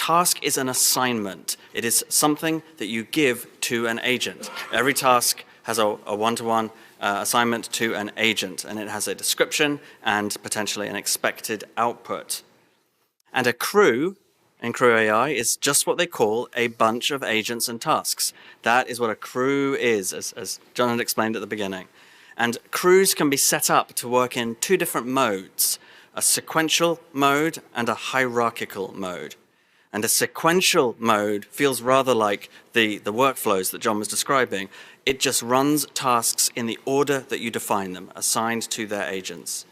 task is an assignment. It is something that you give to an agent. Every task has a one-to-one assignment to an agent, and it has a description and potentially an expected output. And a crew in Crew AI is just what they call a bunch of agents and tasks. That is what a crew is, as John had explained at the beginning. And crews can be set up to work in two different modes, a sequential mode and a hierarchical mode. And a sequential mode feels rather like the workflows that John was describing. It just runs tasks in the order that you define them, assigned to their agents.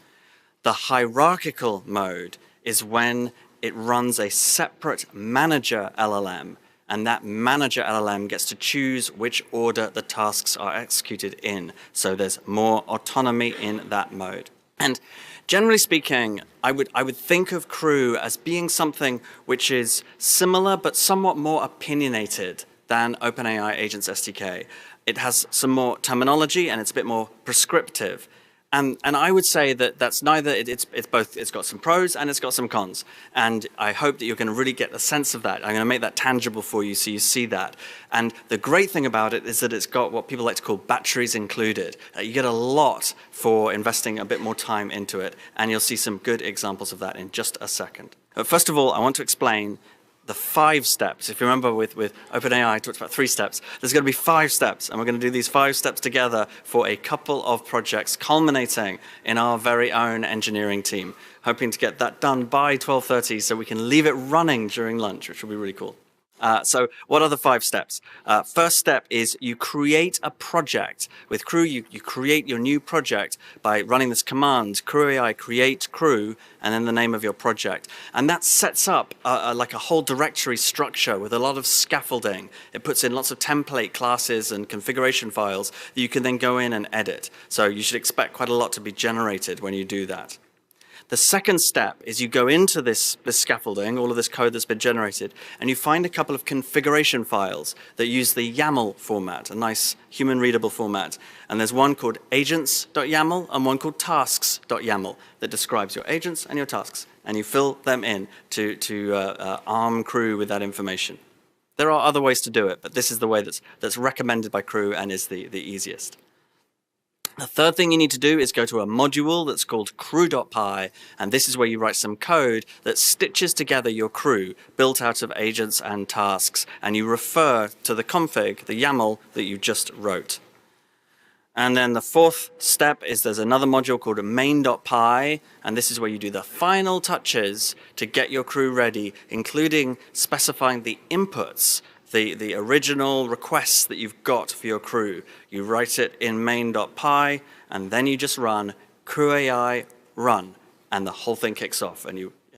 The hierarchical mode is when it runs a separate manager LLM, and that manager LLM gets to choose which order the tasks are executed in. So there's more autonomy in that mode. And generally speaking, I would think of Crew as being something which is similar but somewhat more opinionated than OpenAI Agents SDK. It has some more terminology and it's a bit more prescriptive. And I would say that that's neither, it's both, it's got some pros and it's got some cons. And I hope that you're going to really get the sense of that. I'm going to make that tangible for you so you see that. And the great thing about it is that it's got what people like to call batteries included. You get a lot for investing a bit more time into it. And you'll see some good examples of that in just a second. But first of all, I want to explain the 5 steps. If you remember with OpenAI, I talked about 3 steps. There's going to be 5 steps, and we're going to do these 5 steps together for a couple of projects culminating in our very own engineering team, hoping to get that done by 12:30 so we can leave it running during lunch, which will be really cool. So what are the 5 steps? First step is you create a project. With Crew, you create your new project by running this command, Crew AI create Crew, and then the name of your project. And that sets up like a whole directory structure with a lot of scaffolding. It puts in lots of template classes and configuration files that you can then go in and edit. So you should expect quite a lot to be generated when you do that. The second step is you go into this scaffolding, all of this code that's been generated, and you find a couple of configuration files that use the YAML format, a nice human-readable format. And there's one called agents.yaml and one called tasks.yaml that describes your agents and your tasks. And you fill them in to arm Crew with that information. There are other ways to do it, but this is the way that's recommended by Crew and is the easiest. The third thing you need to do is go to a module that's called crew.py, and this is where you write some code that stitches together your crew built out of agents and tasks, and you refer to the config, the YAML that you just wrote. And then the fourth step is there's another module called main.py, and this is where you do the final touches to get your crew ready, including specifying the inputs, the original requests that you've got for your crew. You write it in main.py, and then you just run crew AI run, and the whole thing kicks off, and you